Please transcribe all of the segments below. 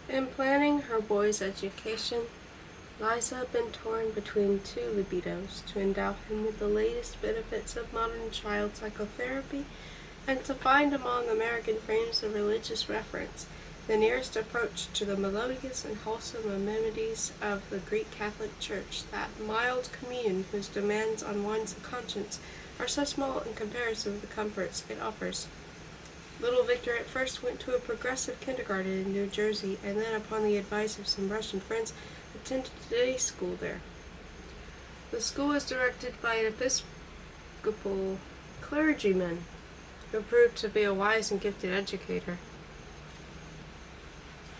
In planning her boy's education, Liza had been torn between two libidos: to endow him with the latest benefits of modern child psychotherapy, and to find among American frames of religious reference the nearest approach to the melodious and wholesome amenities of the Greek Catholic Church, that mild communion whose demands on one's conscience are so small in comparison with the comforts it offers. Little Victor at first went to a progressive kindergarten in New Jersey, and then, upon the advice of some Russian friends, attended day school there. The school was directed by an Episcopal clergyman who proved to be a wise and gifted educator.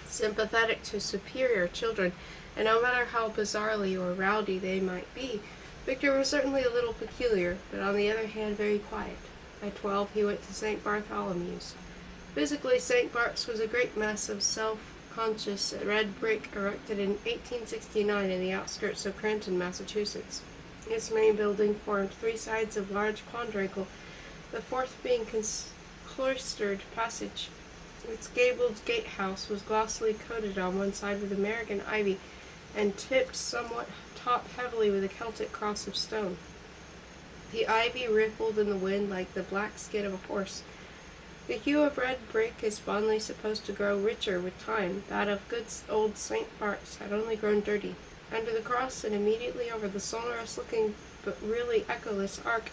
Sympathetic to superior children, and no matter how bizarrely or rowdy they might be, Victor was certainly a little peculiar, but on the other hand very quiet. At 12 he went to St. Bartholomew's. Physically, St. Bart's was a great mess of self-conscious red brick erected in 1869 in the outskirts of Cranton, Massachusetts. Its main building formed three sides of large quadrangle, the fourth being cloistered passage. Its gabled gatehouse was glossily coated on one side with American ivy, and tipped somewhat top-heavily with a Celtic cross of stone. The ivy rippled in the wind like the black skin of a horse. The hue of red brick is fondly supposed to grow richer with time. That of good old St. Bart's had only grown dirty. Under the cross, and immediately over the sonorous-looking but really echoless arch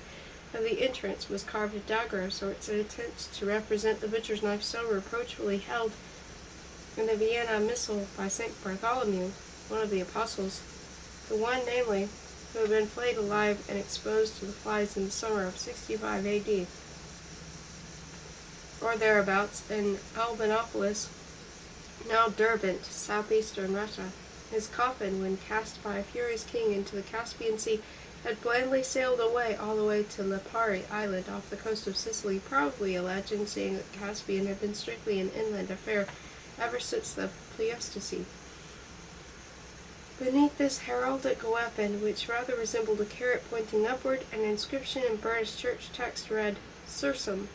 of the entrance, was carved a dagger of sorts, an attempt to represent the butcher's knife so reproachfully held in the Vienna Missal by St. Bartholomew, one of the apostles, the one, namely, who had been flayed alive and exposed to the flies in the summer of 65 A.D., or thereabouts, in Albanopolis, now Derbent, southeastern Russia. His coffin, when cast by a furious king into the Caspian Sea, had blandly sailed away all the way to Lipari Island off the coast of Sicily, probably a legend, seeing that Caspian had been strictly an inland affair ever since the Pleistocene. Beneath this heraldic weapon, which rather resembled a carrot pointing upward, an inscription in burnished church text read, "Sursum,"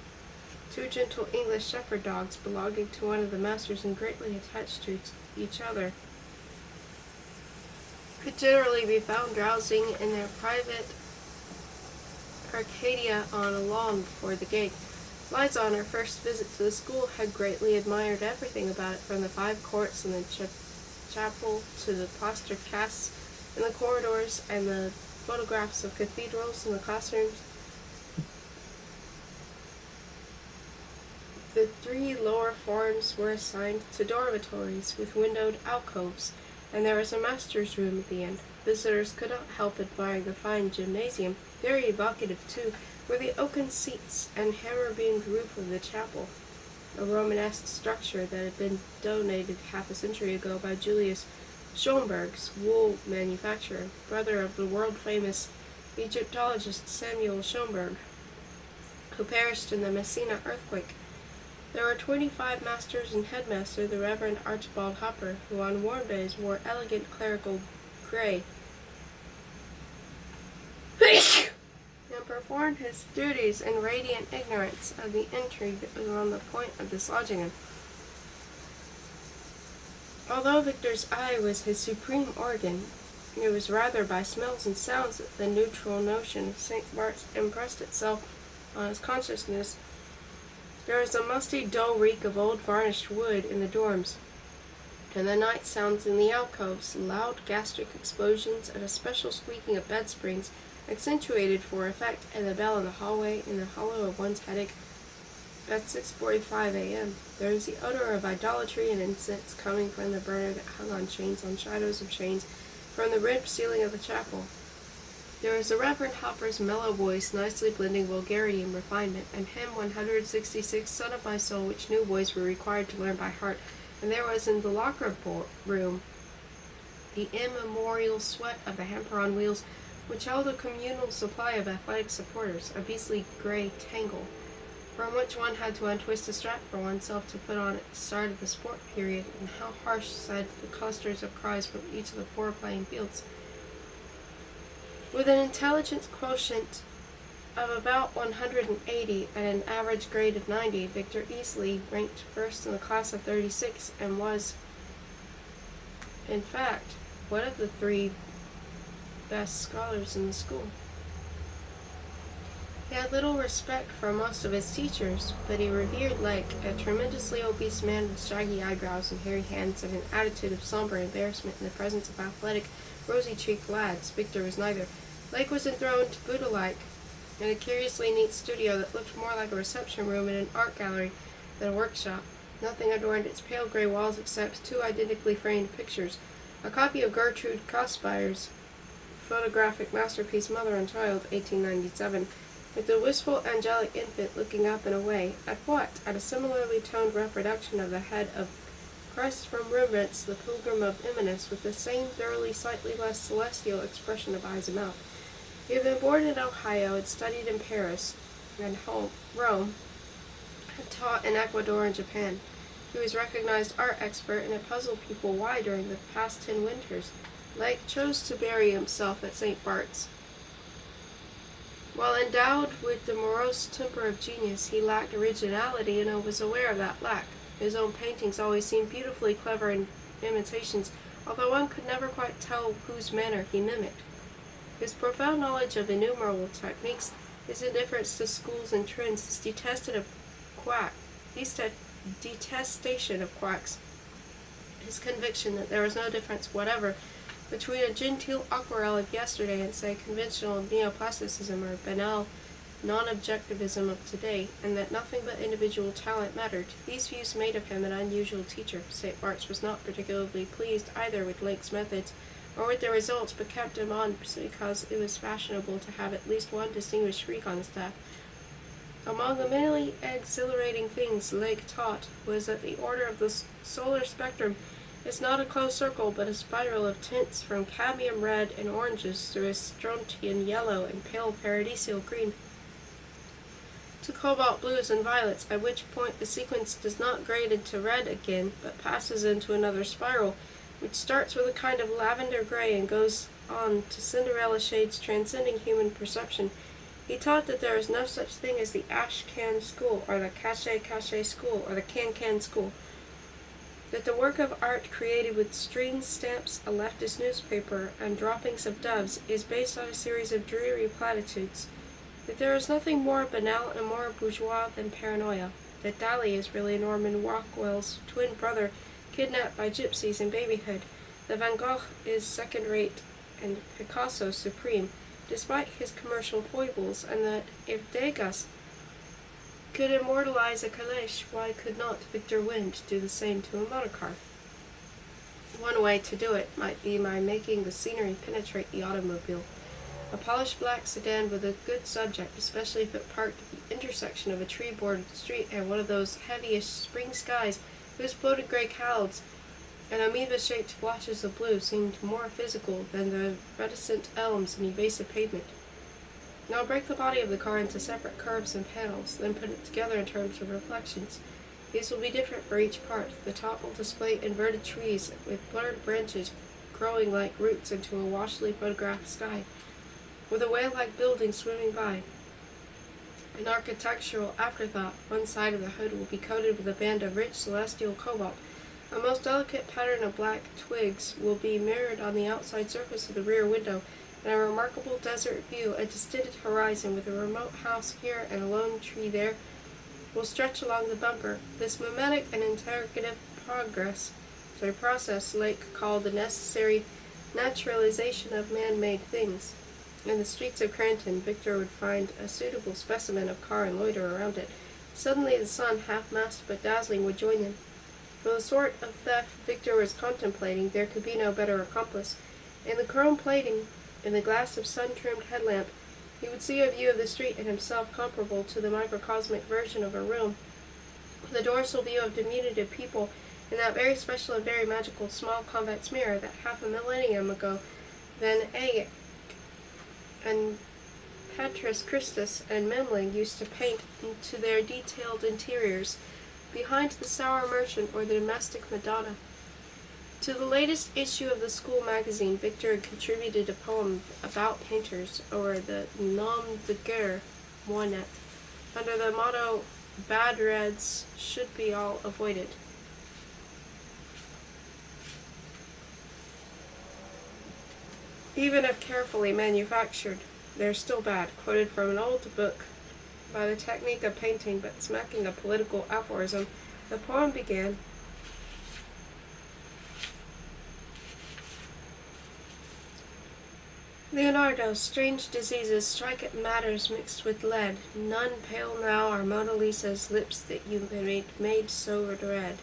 two gentle English shepherd dogs belonging to one of the masters and greatly attached to each other, could generally be found drowsing in their private arcadia on a lawn before the gate. Liza, on her first visit to the school, had greatly admired everything about it, from the 5 courts and the chapel to the plaster casts in the corridors and the photographs of cathedrals in the classrooms. The 3 lower forms were assigned to dormitories with windowed alcoves, and there was a master's room at the end. Visitors could not help admiring the fine gymnasium. Very evocative, too, were the oaken seats and hammer-beamed roof of the chapel, a Romanesque structure that had been donated half a century ago by Julius Schomburg's wool manufacturer, brother of the world-famous Egyptologist Samuel Schomburg, who perished in the Messina earthquake. There were 25 masters and headmaster, the Reverend Archibald Hopper, who on warm days wore elegant clerical gray and performed his duties in radiant ignorance of the intrigue that was on the point of dislodging him. Although Victor's eye was his supreme organ, it was rather by smells and sounds that the neutral notion of St. Bart's impressed itself on his consciousness. There was a musty, dull reek of old varnished wood in the dorms, and the night sounds in the alcoves, loud gastric explosions and a special squeaking of bed springs, accentuated for effect, and the bell in the hallway in the hollow of one's headache at 6:45 a.m. There was the odor of idolatry and incense coming from the burner that hung on chains on shadows of chains from the ribbed ceiling of the chapel. There was the Reverend Hopper's mellow voice, nicely blending vulgarity and refinement, and hymn 166, Son of My Soul, which new boys were required to learn by heart. And there was in the locker room the immemorial sweat of the hamper on wheels, which held a communal supply of athletic supporters, a beastly gray tangle, from which one had to untwist a strap for oneself to put on at the start of the sport period, and how harsh sighed the clusters of cries from each of the 4 playing fields. With an intelligence quotient of about 180 and an average grade of 90, Victor easily ranked first in the class of 36 and was, In fact, one of the three best scholars in the school. He had little respect for most of his teachers, but he revered Lake, a tremendously obese man with shaggy eyebrows and hairy hands and an attitude of somber embarrassment in the presence of athletic, rosy-cheeked lads. Victor was neither. Lake was enthroned Buddha-like in a curiously neat studio that looked more like a reception room in an art gallery than a workshop. Nothing adorned its pale gray walls except two identically framed pictures, a copy of Gertrude Kosbeyer's photographic masterpiece Mother and Child, 1897, with the wistful angelic infant looking up and away. At what? At a similarly toned reproduction of the head of Christ from Rembrandt's The Pilgrim of Emmaus, with the same thoroughly slightly less celestial expression of eyes and mouth. He had been born in Ohio, had studied in Paris and Rome, had taught in Ecuador and Japan. He was recognized art expert and had puzzled people why, during the past 10 winters, Lake chose to bury himself at St. Bart's. While endowed with the morose temper of genius, he lacked originality and was aware of that lack. His own paintings always seemed beautifully clever imitations, although one could never quite tell whose manner he mimicked. His profound knowledge of innumerable techniques, his indifference to schools and trends, his detestation of quacks, his conviction that there was no difference whatever between a genteel aquarelle of yesterday and, say, conventional neoplasticism or banal non-objectivism of today, and that nothing but individual talent mattered. These views made of him an unusual teacher. St. Bart's was not particularly pleased either with Lake's methods or with the results, but kept him on because it was fashionable to have at least one distinguished freak on the staff. Among the many exhilarating things Lake taught was that the order of the solar spectrum is not a closed circle, but a spiral of tints from cadmium red and oranges through a strontian yellow and pale paradisial green to cobalt blues and violets, at which point the sequence does not grade into red again, but passes into another spiral, which starts with a kind of lavender gray and goes on to Cinderella shades transcending human perception. He taught that there is no such thing as the ash-can school, or the cache-cache school, or the can-can school. That the work of art created with strings, stamps, a leftist newspaper, and droppings of doves is based on a series of dreary platitudes. That there is nothing more banal and more bourgeois than paranoia. That Dali is really Norman Rockwell's twin brother, kidnapped by gypsies in babyhood. That Van Gogh is second-rate and Picasso supreme, despite his commercial foibles, and that if Degas could immortalize a caleche, why could not Victor Wind do the same to a motor car? One way to do it might be by making the scenery penetrate the automobile. A polished black sedan with a good subject, especially if it parked at the intersection of a tree-bordered street and one of those heavyish spring skies whose bloated gray clouds and amoeba-shaped blotches of blue seemed more physical than the reticent elms and evasive pavement. Now break the body of the car into separate curves and panels, then put it together in terms of reflections. These will be different for each part. The top will display inverted trees with blurred branches growing like roots into a washily photographed sky, with a whale-like building swimming by. An architectural afterthought, one side of the hood will be coated with a band of rich celestial cobalt. A most delicate pattern of black twigs will be mirrored on the outside surface of the rear window, and a remarkable desert view, a distended horizon with a remote house here and a lone tree there, will stretch along the bumper. This mimetic and interrogative process Lake called the necessary naturalization of man-made things. In the streets of Cranton, Victor would find a suitable specimen of car and loiter around it. Suddenly the sun, half-masked but dazzling, would join them. For the sort of theft Victor was contemplating, there could be no better accomplice. In the chrome plating, in the glass of sun-trimmed headlamp, he would see a view of the street and himself comparable to the microcosmic version of a room, with a dorsal view of diminutive people in that very special and very magical small convex mirror that half a millennium ago Van Eyck and Petrus Christus and Memling used to paint into their detailed interiors, behind the sour merchant or the domestic Madonna. To the latest issue of the school magazine, Victor had contributed a poem about painters, or the nom de guerre moinet, under the motto, "Bad reds should be all avoided." Even if carefully manufactured, they're still bad. Quoted from an old book by the technique of painting, but smacking a political aphorism, the poem began, Leonardo, strange diseases strike at matters mixed with lead. None pale now are Mona Lisa's lips that you made so red.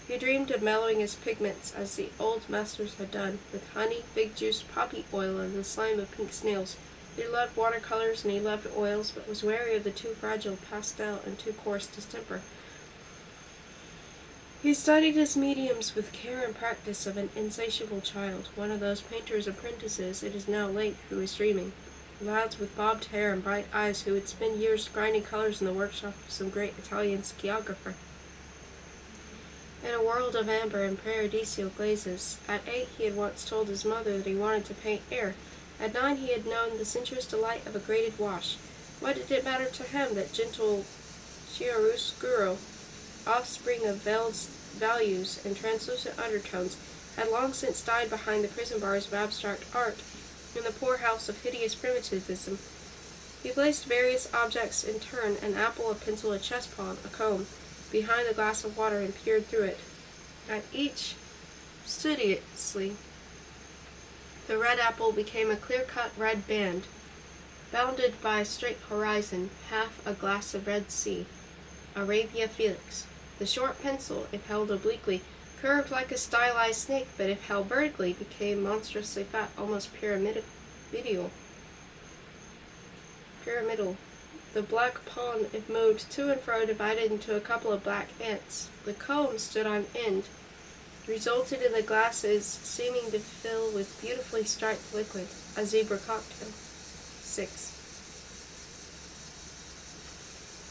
He dreamed of mellowing his pigments as the old masters had done, with honey, fig juice, poppy oil, and the slime of pink snails. He loved watercolors and he loved oils, but was wary of the too fragile pastel and too coarse distemper. He studied his mediums with care and practice of an insatiable child, one of those painters' apprentices, it is now late, who is dreaming. Lads with bobbed hair and bright eyes who would spend years grinding colors in the workshop of some great Italian skiographer. In a world of amber and paradisial glazes, at 8 he had once told his mother that he wanted to paint air. At 9 he had known the sensuous delight of a graded wash. What did it matter to him that gentle chiaroscuro, offspring of values and translucent undertones, had long since died behind the prison bars of abstract art, in the poorhouse of hideous primitivism? He placed various objects in turn, an apple, a pencil, a chess pawn, a comb, behind the glass of water and peered through it. At each, studiously, the red apple became a clear-cut red band, bounded by a straight horizon, half a glass of Red Sea, Arabia Felix. The short pencil, if held obliquely, curved like a stylized snake, but if held vertically, became monstrously fat, almost pyramidal. The black pawn, if moved to and fro, divided into a couple of black ants. The comb stood on end, resulted in the glasses seeming to fill with beautifully striped liquid, a zebra cocktail. 6.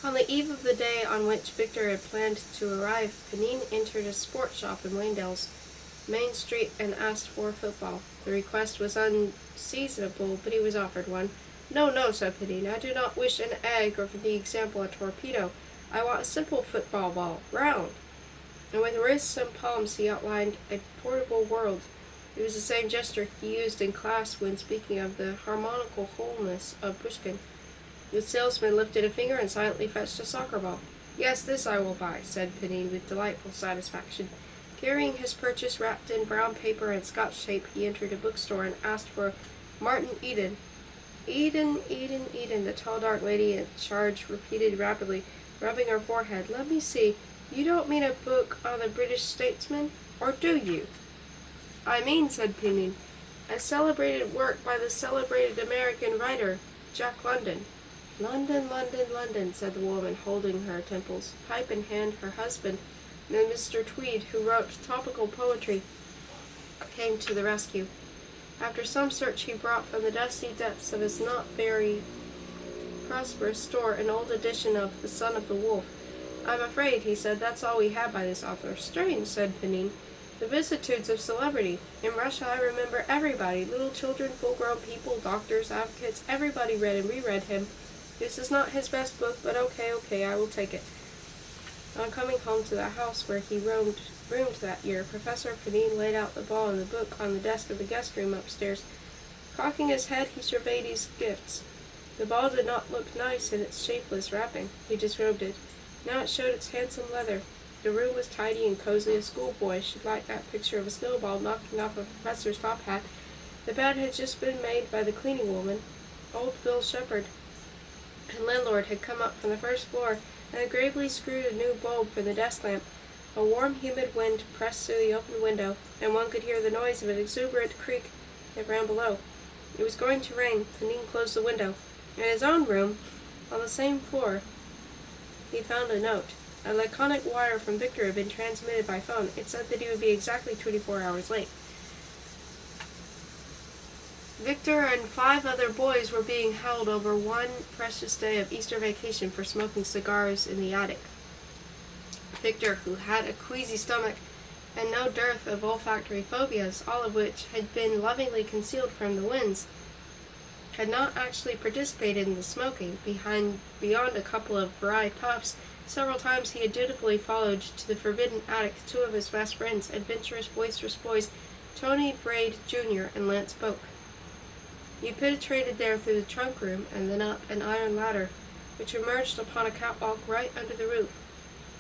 On the eve of the day on which Victor had planned to arrive, Pnin entered a sport shop in Wayndale's Main Street and asked for football. The request was unseasonable, but he was offered one. No, no, said Pnin, I do not wish an egg, or for the example, a torpedo. I want a simple football ball, round. And with wrists and palms he outlined a portable world. It was the same gesture he used in class when speaking of the harmonical wholeness of Pushkin. The salesman lifted a finger and silently fetched a soccer ball. Yes, this I will buy, said Pnin with delightful satisfaction. Carrying his purchase wrapped in brown paper and Scotch tape, he entered a bookstore and asked for Martin Eden. Eden, Eden, Eden, the tall dark lady in charge repeated rapidly, rubbing her forehead. Let me see, you don't mean a book on the British statesman, or do you? I mean, said Pnin, a celebrated work by the celebrated American writer, Jack London. London, London, London, said the woman, holding her temples, pipe in hand. Her husband, Mr. Tweed, who wrote topical poetry, came to the rescue. After some search he brought from the dusty depths of his not very prosperous store an old edition of The Son of the Wolf. I'm afraid, he said, that's all we have by this author. Strange, said Pnin. The vicissitudes of celebrity. In Russia I remember everybody, little children, full-grown people, doctors, advocates, everybody read and reread him. This is not his best book, but okay, I will take it. On coming home to the house where he roomed that year, Professor Pnin laid out the ball and the book on the desk of the guest room upstairs. Cocking his head, he surveyed his gifts. The ball did not look nice in its shapeless wrapping. He disrobed it. Now it showed its handsome leather. The room was tidy and cozy. A schoolboy should like that picture of a snowball knocking off a professor's top hat. The bed had just been made by the cleaning woman. Old Bill Shepherd and landlord had come up from the first floor and had gravely screwed a new bulb for the desk lamp. A warm, humid wind pressed through the open window, and one could hear the noise of an exuberant creek that ran below. It was going to rain. Pnin closed the window. In his own room, on the same floor, he found a note. A laconic wire from Victor had been transmitted by phone. It said that he would be exactly 24 hours late. Victor and 5 other boys were being held over one precious day of Easter vacation for smoking cigars in the attic. Victor, who had a queasy stomach and no dearth of olfactory phobias, all of which had been lovingly concealed from the winds, had not actually participated in the smoking. Beyond a couple of dry puffs, several times he had dutifully followed to the forbidden attic 2 of his best friends, adventurous, boisterous boys, Tony Braid, Jr., and Lance Boak. You penetrated there through the trunk room and then up an iron ladder, which emerged upon a catwalk right under the roof.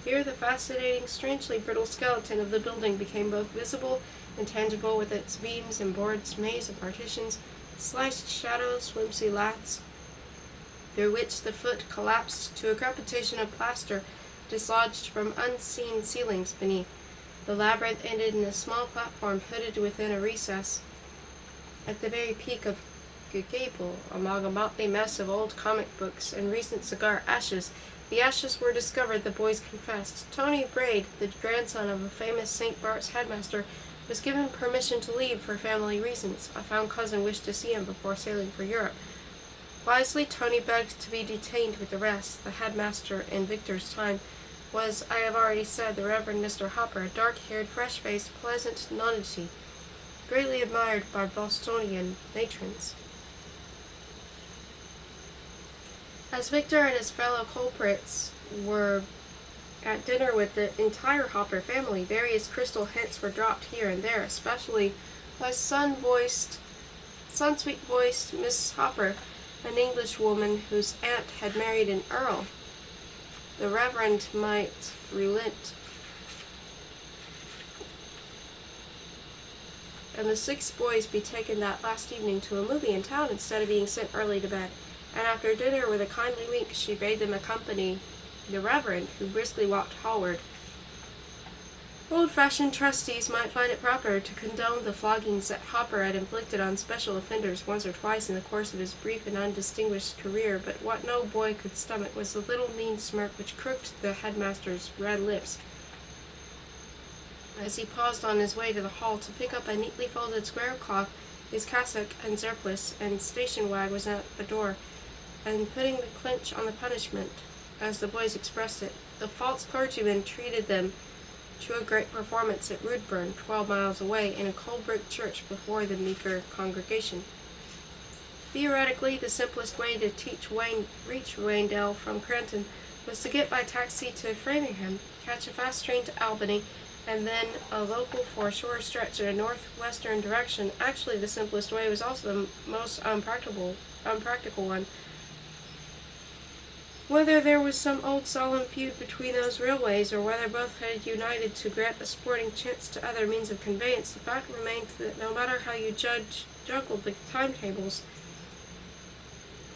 Here the fascinating, strangely brittle skeleton of the building became both visible and tangible, with its beams and boards, maze of partitions, sliced shadows, flimsy laths, through which the foot collapsed to a crepitation of plaster dislodged from unseen ceilings beneath. The labyrinth ended in a small platform hooded within a recess. At the very peak of the gable, among a motley mess of old comic books and recent cigar ashes, the ashes were discovered, the boys confessed. Tony Braid, the grandson of a famous St. Bart's headmaster, was given permission to leave for family reasons. A found cousin wished to see him before sailing for Europe. Wisely, Tony begged to be detained with the rest. The headmaster in Victor's time was, I have already said, the Reverend Mr. Hopper, a dark-haired, fresh-faced, pleasant nonentity, greatly admired by Bostonian matrons. As Victor and his fellow culprits were at dinner with the entire Hopper family, various crystal hints were dropped here and there, especially by sun-sweet-voiced Miss Hopper, an Englishwoman whose aunt had married an earl. The Reverend might relent, and the 6 boys be taken that last evening to a movie in town instead of being sent early to bed. And after dinner, with a kindly wink, she bade them accompany the Reverend, who briskly walked hallward. Old-fashioned trustees might find it proper to condone the floggings that Hopper had inflicted on special offenders once or twice in the course of his brief and undistinguished career, but what no boy could stomach was the little mean smirk which crooked the headmaster's red lips as he paused on his way to the hall to pick up a neatly folded square of cloth, his cassock and surplice and station wag was at the door, and putting the clinch on the punishment, as the boys expressed it. The false clergyman treated them to a great performance at Roodburn, 12 miles away, in a cold brick church before the meeker congregation. Theoretically, the simplest way to reach Wayndale from Cranton was to get by taxi to Framingham, catch a fast train to Albany, and then a local for a short stretch in a northwestern direction. Actually, the simplest way was also the most unpractical one. Whether there was some old solemn feud between those railways, or whether both had united to grant a sporting chance to other means of conveyance, the fact remained that no matter how you juggled the timetables,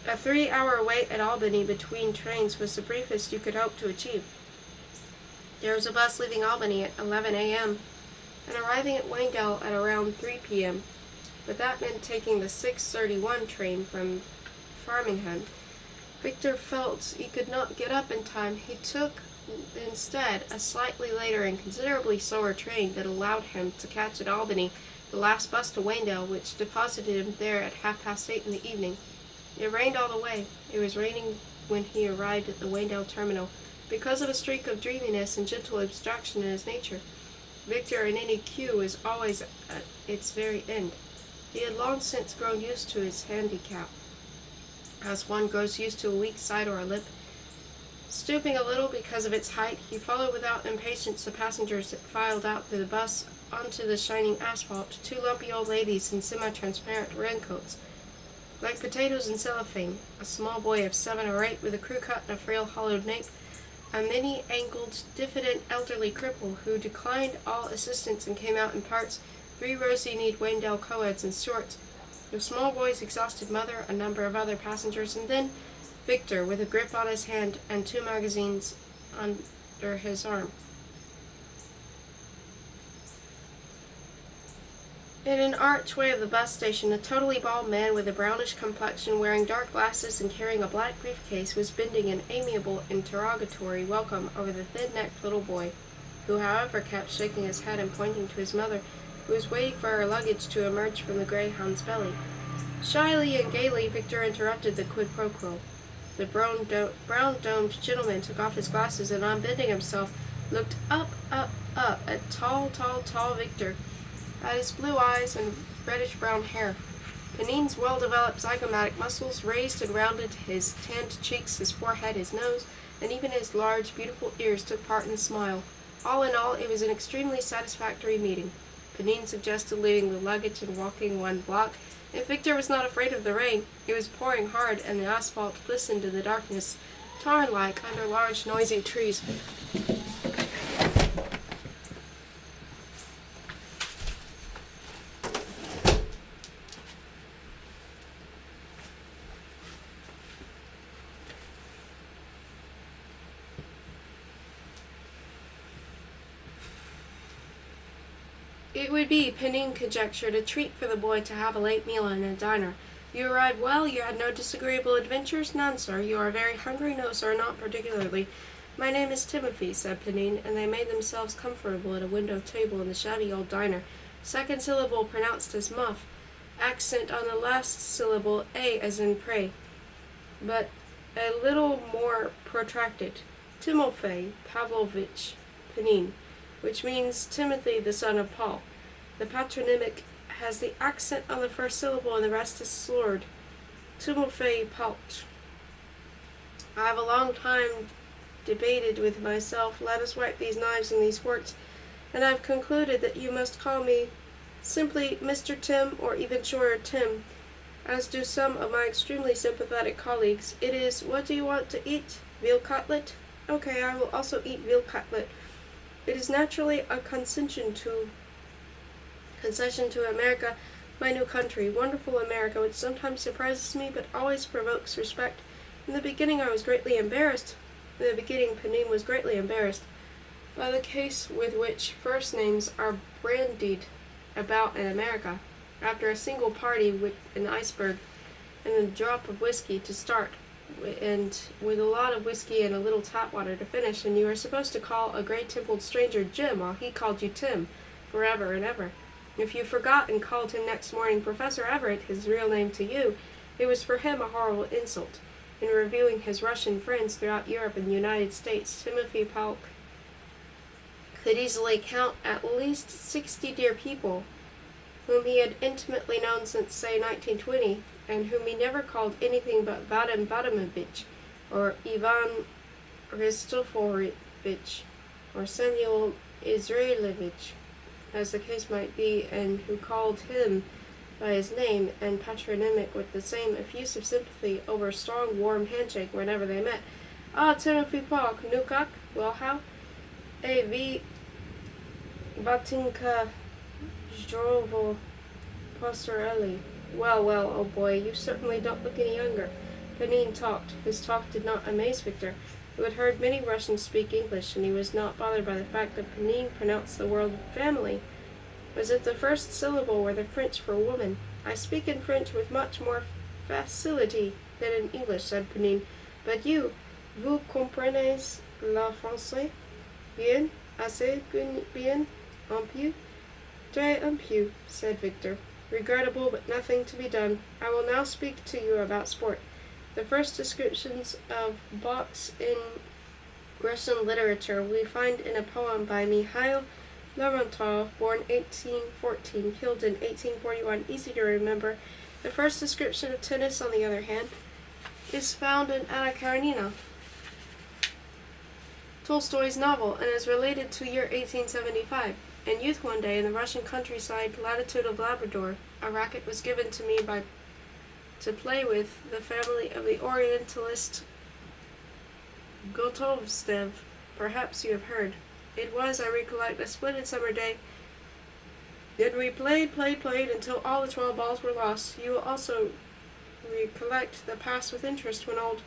a 3-hour wait at Albany between trains was the briefest you could hope to achieve. There was a bus leaving Albany at 11 a.m. and arriving at Wayndale at around 3 p.m., but that meant taking the 6:31 train from Framingham. Victor felt he could not get up in time. He took instead a slightly later and considerably slower train that allowed him to catch at Albany the last bus to Wayndale, which deposited him there at 8:30 in the evening. It rained all the way. It was raining when he arrived at the Wayndale terminal, because of a streak of dreaminess and gentle abstraction in his nature. Victor in any queue was always at its very end. He had long since grown used to his handicap, as one grows used to a weak side or a lip. Stooping a little because of its height, he followed without impatience the passengers that filed out through the bus onto the shining asphalt, 2 lumpy old ladies in semi-transparent raincoats, like potatoes in cellophane, a small boy of 7 or 8 with a crew cut and a frail hollowed nape, a many-angled, diffident elderly cripple who declined all assistance and came out in parts, 3 rosy-kneed Wayndale co-eds in shorts, the small boy's exhausted mother, a number of other passengers, and then Victor with a grip on his hand and 2 magazines under his arm. In an archway of the bus station, a totally bald man with a brownish complexion, wearing dark glasses and carrying a black briefcase, was bending an amiable interrogatory welcome over the thin-necked little boy, who, however, kept shaking his head and pointing to his mother, who was waiting for her luggage to emerge from the greyhound's belly. Shyly and gaily, Victor interrupted the quid pro quo. The brown-domed gentleman took off his glasses and, unbending himself, looked up at tall Victor, at his blue eyes and reddish-brown hair. Pnin's well-developed zygomatic muscles raised and rounded his tanned cheeks, his forehead, his nose, and even his large, beautiful ears took part in the smile. All in all, it was an extremely satisfactory meeting. Pnin suggested leaving the luggage and walking 1 block. If Victor was not afraid of the rain, it was pouring hard and the asphalt glistened in the darkness, tarn-like under large noisy trees. It would be, Pnin conjectured, a treat for the boy to have a late meal in a diner. You arrived well? You had no disagreeable adventures? None, sir. You are very hungry? No, sir, not particularly. My name is Timothy, said Pnin, and they made themselves comfortable at a window table in the shabby old diner. Second syllable pronounced as muff. Accent on the last syllable, A as in pray, but a little more protracted. Timofey Pavlovich Pnin, which means Timothy, the son of Paul. The patronymic has the accent on the first syllable and the rest is slurred. Timofey Pauch. I have a long time debated with myself, let us wipe these knives and these forks, and I've concluded that you must call me simply Mr. Tim, or even shorter Tim, as do some of my extremely sympathetic colleagues. It is, what do you want to eat? Veal cutlet? Okay, I will also eat veal cutlet. It is naturally a concession to America, my new country, wonderful America, which sometimes surprises me but always provokes respect. In the beginning I was greatly embarrassed. In the beginning Pnin was greatly embarrassed by the case with which first names are bandied about in America. After a single party with an iceberg and a drop of whiskey to start, and with a lot of whiskey and a little tap water to finish, and you are supposed to call a gray-templed stranger Jim while he called you Tim, forever and ever. If you forgot and called him next morning Professor Everett, his real name to you, it was for him a horrible insult. In reviewing his Russian friends throughout Europe and the United States, Timothy Pauk could easily count at least 60 dear people whom he had intimately known since, say, 1920, and whom he never called anything but Vadim Vadimovich, or Ivan Ristoforovich, or Samuel Israelevich, as the case might be, and who called him by his name and patronymic with the same effusive sympathy over a strong, warm handshake whenever they met. Ah, Timothy Pauk, nu kak? Well, how? V. Batinka Zdrovo Pastorelli. Well, oh boy, you certainly don't look any younger. Pnin talked. His talk did not amaze Victor, who had heard many Russians speak English, and he was not bothered by the fact that Pnin pronounced the word family as if the first syllable were the French for woman. I speak in French with much more facility than in English, said Pnin. But you, vous comprenez le français? Bien, assez bien, un peu? Très un peu, said Victor. Regrettable, but nothing to be done. I will now speak to you about sport. The first descriptions of box in Russian literature we find in a poem by Mikhail Lermontov, born 1814, killed in 1841, easy to remember. The first description of tennis, on the other hand, is found in Anna Karenina, Tolstoy's novel, and is related to year 1875. In youth one day, in the Russian countryside, latitude of Labrador, a racket was given to me to play with the family of the Orientalist Gotovstev. Perhaps you have heard. It was, I recollect, a splendid summer day. Then we played until all the 12 balls were lost. You will also recollect the past with interest when old.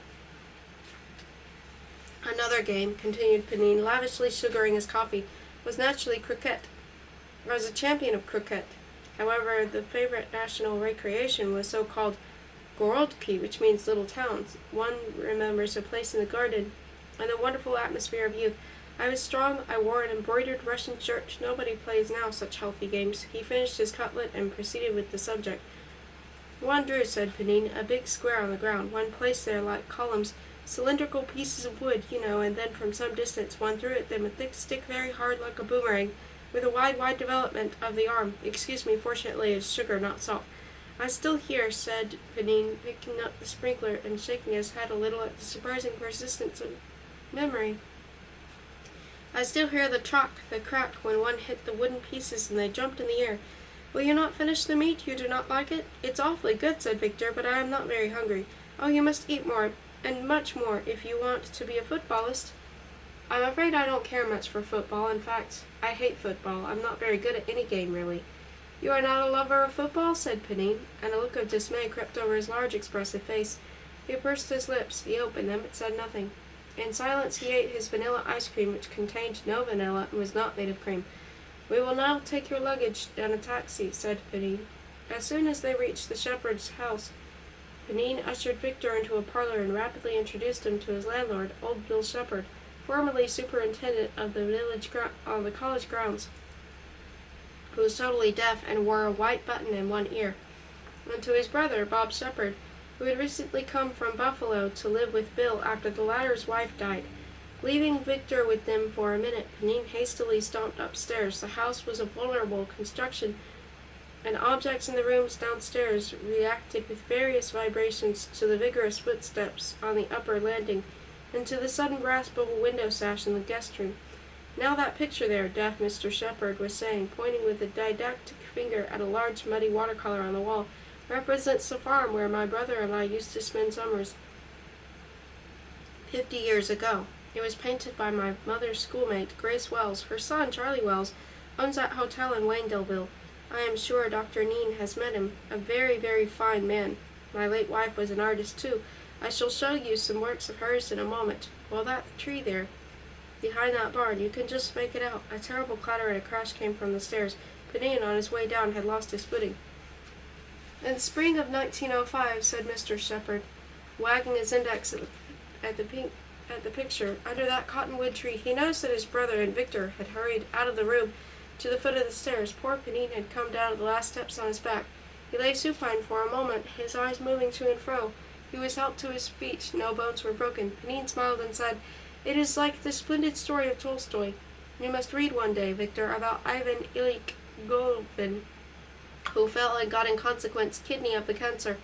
Another game, continued Pnin, lavishly sugaring his coffee, was naturally croquet. I was a champion of croquet. However, the favorite national recreation was so-called gorodki, which means little towns. One remembers a place in the garden and the wonderful atmosphere of youth. I was strong, I wore an embroidered Russian shirt. Nobody plays now such healthy games. He finished his cutlet and proceeded with the subject. One drew, said Pnin, a big square on the ground. One placed there like columns, cylindrical pieces of wood, you know, and then from some distance one threw at them a thick stick very hard like a boomerang, with a wide development of the arm. Excuse me, fortunately it's sugar, not salt. I still hear, said Pnin, picking up the sprinkler and shaking his head a little at the surprising persistence of memory. I still hear the crack when one hit the wooden pieces and they jumped in the air. Will you not finish the meat? You do not like it? It's awfully good, said Victor, but I am not very hungry. Oh, you must eat more, and much more, if you want to be a footballist. I'm afraid I don't care much for football. In fact, I hate football. I'm not very good at any game, really. You are not a lover of football? Said Pnin, and a look of dismay crept over his large, expressive face. He pursed his lips. He opened them, but said nothing. In silence he ate his vanilla ice cream, which contained no vanilla and was not made of cream. We will now take your luggage and a taxi, said Pnin. As soon as they reached the shepherd's house, Pnin ushered Victor into a parlor and rapidly introduced him to his landlord, old Bill Shepherd, formerly superintendent of the college grounds, who was totally deaf and wore a white button in one ear, and to his brother, Bob Shepherd, who had recently come from Buffalo to live with Bill after the latter's wife died. Leaving Victor with them for a minute, Pnin hastily stomped upstairs. The house was of vulnerable construction, and objects in the rooms downstairs reacted with various vibrations to the vigorous footsteps on the upper landing, and to the sudden rasp of a window sash in the guest room. Now that picture there, deaf Mr. Shepherd was saying, pointing with a didactic finger at a large muddy watercolor on the wall, represents the farm where my brother and I used to spend summers 50 years ago. It was painted by my mother's schoolmate, Grace Wells. Her son, Charlie Wells, owns that hotel in Waynedaleville. I am sure Dr. Pnin has met him. A very, very fine man. My late wife was an artist, too. I shall show you some works of hers in a moment. Well, that tree there, behind that barn, you can just make it out. A terrible clatter and a crash came from the stairs. Pnin, on his way down, had lost his footing. In the spring of 1905, said Mr. Shepherd, wagging his index at the picture, under that cottonwood tree, he noticed that his brother and Victor had hurried out of the room to the foot of the stairs. Poor Pnin had come down to the last steps on his back. He lay supine for a moment, his eyes moving to and fro. He was helped to his feet. No bones were broken. Pnin smiled and said, "It is like the splendid story of Tolstoy. You must read one day, Victor, about Ivan Ilyich Golovin, who fell and got in consequence kidney of the cancer.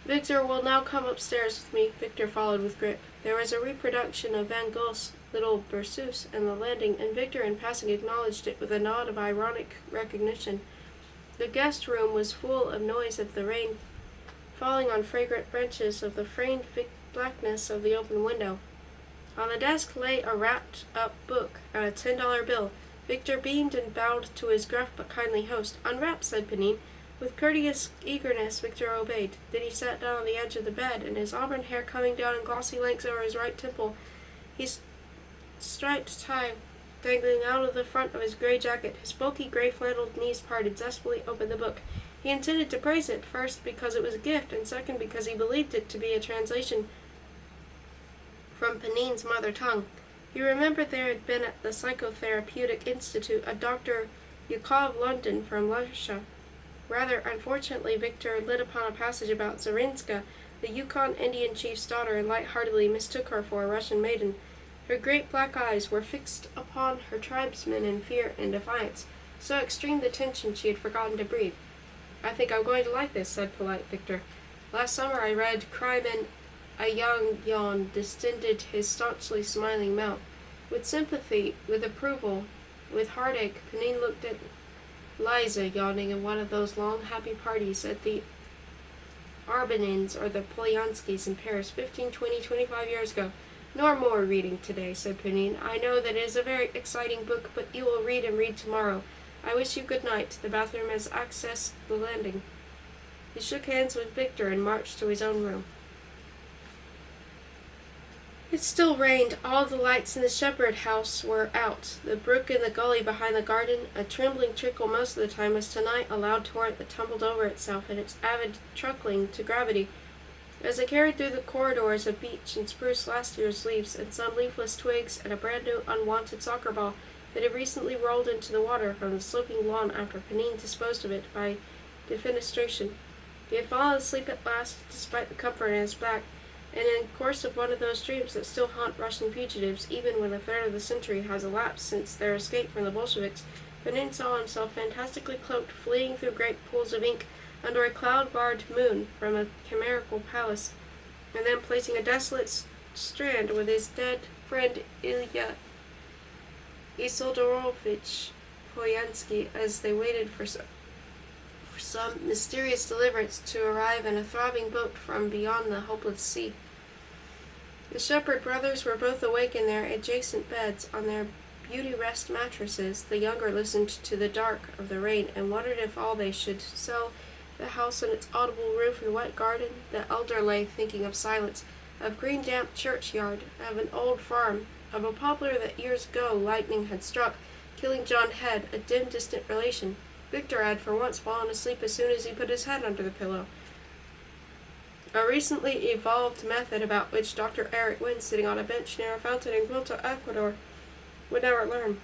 Victor will now come upstairs with me." Victor followed with grip. There was a reproduction of Van Gogh's Little Berceuse in the landing, and Victor in passing acknowledged it with a nod of ironic recognition. The guest room was full of noise of the rain falling on fragrant branches of the framed blackness of the open window. On the desk lay a wrapped-up book and a $10 bill. Victor beamed and bowed to his gruff but kindly host. "Unwrap," said Pnin. With courteous eagerness, Victor obeyed. Then he sat down on the edge of the bed, and his auburn hair coming down in glossy lengths over his right temple, his striped tie dangling out of the front of his gray jacket, his bulky gray flannelled knees parted, zestfully opened the book. He intended to praise it, first because it was a gift, and second because he believed it to be a translation from Pnin's mother tongue. You remember there had been at the Psychotherapeutic Institute a Dr. Yukov London from Russia. Rather unfortunately, Victor lit upon a passage about Zarinska, the Yukon Indian chief's daughter, and light-heartedly mistook her for a Russian maiden. Her great black eyes were fixed upon her tribesmen in fear and defiance. So extreme the tension she had forgotten to breathe. "I think I'm going to like this," said polite Victor. "Last summer I read Crime in a young yawn distended his staunchly smiling mouth. With sympathy, with approval, with heartache, Pnin looked at Liza yawning in one of those long happy parties at the Arbanins or the Polyanskys in Paris 15, 20, 25 years ago. "Nor more reading today," said Pnin. "I know that it is a very exciting book, but you will read and read tomorrow. I wish you good night. The bathroom has accessed the landing." He shook hands with Victor and marched to his own room. It still rained. All the lights in the Shepherd house were out. The brook in the gully behind the garden, a trembling trickle most of the time, was tonight a loud torrent that tumbled over itself in its avid truckling to gravity. As they carried through the corridors of beech and spruce last year's leaves, and some leafless twigs, and a brand-new unwanted soccer ball that had recently rolled into the water from the sloping lawn after Pnin disposed of it by defenestration. He had fallen asleep at last, despite the comfort in his back, and in the course of one of those dreams that still haunt Russian fugitives, even when a third of the century has elapsed since their escape from the Bolsheviks, Pnin saw himself fantastically cloaked, fleeing through great pools of ink under a cloud-barred moon from a chimerical palace, and then placing a desolate strand with his dead friend Ilya Isildorovich Poyansky as they waited for some mysterious deliverance to arrive in a throbbing boat from beyond the hopeless sea. The Shepherd brothers were both awake in their adjacent beds on their beauty rest mattresses. The younger listened to the dark of the rain and wondered if all they should sell the house and its audible roof and wet garden. The elder lay thinking of silence, of green damp churchyard, of an old farm, of a poplar that years ago lightning had struck, killing John Head, a dim distant relation. Victor had for once fallen asleep as soon as he put his head under the pillow. A recently evolved method about which Dr. Eric Wynne, sitting on a bench near a fountain in Quito, Ecuador, would never learn.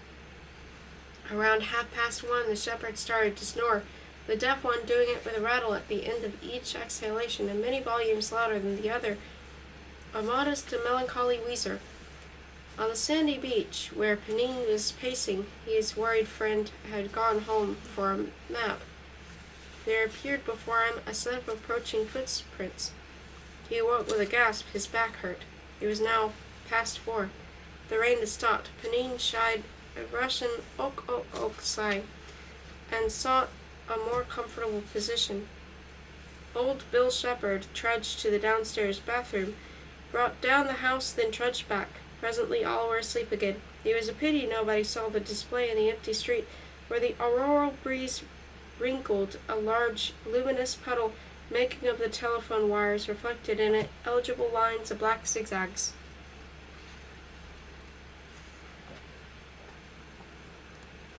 Around 1:30, the shepherd started to snore, the deaf one doing it with a rattle at the end of each exhalation, and many volumes louder than the other, a modest and melancholy wheezer. On the sandy beach, where Pnin was pacing, his worried friend had gone home for a nap. There appeared before him a set of approaching footprints. He awoke with a gasp. His back hurt. It was now past 4. The rain had stopped. Pnin shied a Russian ok sigh and sought a more comfortable position. Old Bill Shepherd trudged to the downstairs bathroom, brought down the house, then trudged back. Presently all were asleep again. It was a pity nobody saw the display in the empty street, where the auroral breeze wrinkled a large luminous puddle, making of the telephone wires reflected in it eligible lines of black zigzags.